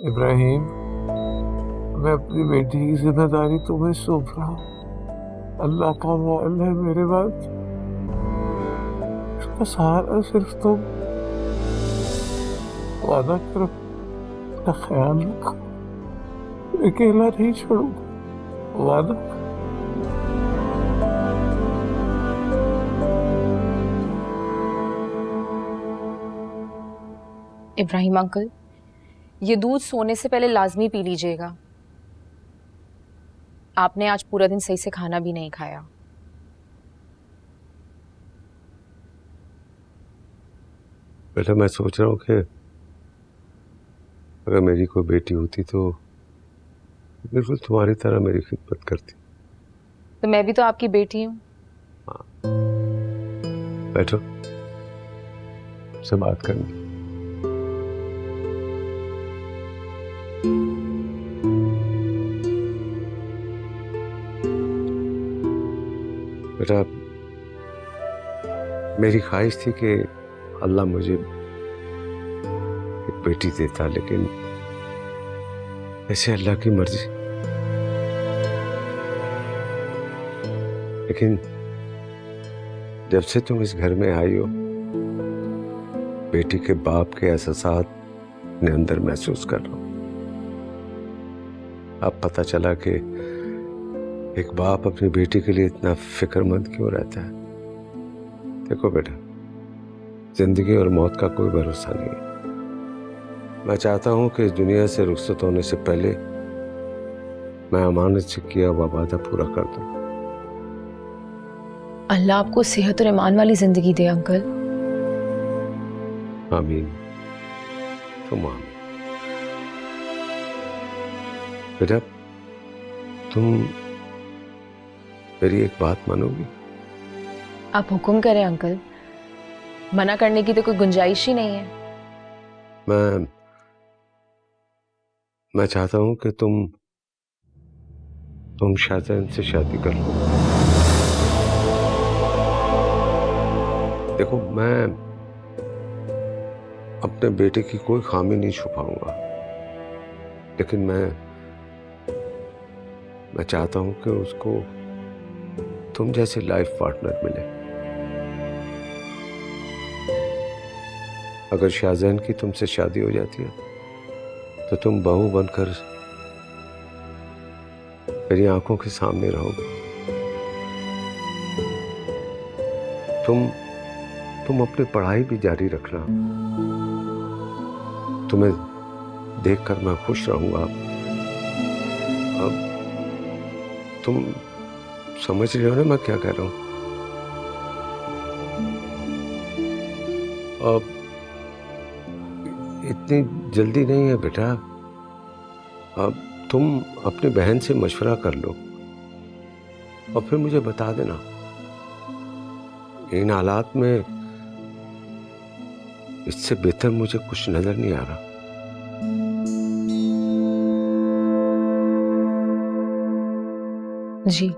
इब्राहिम, मैं अपनी बेटी की जिम्मेदारी तुम्हें सौंप रहा हूँ। अल्लाह का माल है मेरे पास, इसका सहारा सिर्फ तुम। वादा करो, अपना ख्याल रखो, अकेला नहीं छोड़ूंगा। वादा। इब्राहिम अंकल, ये दूध सोने से पहले लाजमी पी लीजिएगा। आपने आज पूरा दिन सही से खाना भी नहीं खाया। बेटा, मैं सोच रहा हूँ कि अगर मेरी कोई बेटी होती तो बिल्कुल तुम्हारी तरह मेरी खिदमत करती। तो मैं भी तो आपकी बेटी हूँ। हाँ, बैठो, से बात करनी। बेटा, मेरी ख्वाहिश थी कि अल्लाह मुझे एक बेटी देता, लेकिन ऐसे अल्लाह की मर्जी। लेकिन जब से तुम इस घर में आई हो, बेटी के बाप के एहसासात अपने अंदर महसूस कर रहा हूं। अब पता चला कि एक बाप अपनी बेटी के लिए इतना फिक्रमंद क्यों रहता है। देखो बेटा, जिंदगी और मौत का कोई भरोसा नहीं है। मैं चाहता हूं कि इस दुनिया से रुखसत होने से पहले मैं अमानत से किया हुआ वादा पूरा कर दूं। अल्लाह आपको सेहत और ईमान वाली जिंदगी दे अंकल। आमीन, तुम आमीन। बेटा, तुम मेरी एक बात मानोगी? आप हुक्म करें अंकल, मना करने की तो कोई गुंजाइश ही नहीं है। मैं चाहता हूं कि तुम शाहजहान से शादी कर लो। देखो, मैं अपने बेटे की कोई खामी नहीं छुपाऊंगा, लेकिन मैं चाहता हूं कि उसको तुम जैसे लाइफ पार्टनर मिले। अगर शाहजहान की तुमसे शादी हो जाती है तो तुम बहू बनकर मेरी आंखों के सामने रहोगे। तुम अपनी पढ़ाई भी जारी रखना। तुम्हें देखकर मैं खुश रहूंगा। अब तुम समझ रहे हो ना मैं क्या कह रहा हूं? अब इतनी जल्दी नहीं है बेटा। अब तुम अपनी बहन से मशवरा कर लो और फिर मुझे बता देना। इन हालात में इससे बेहतर मुझे कुछ नजर नहीं आ रहा। जी।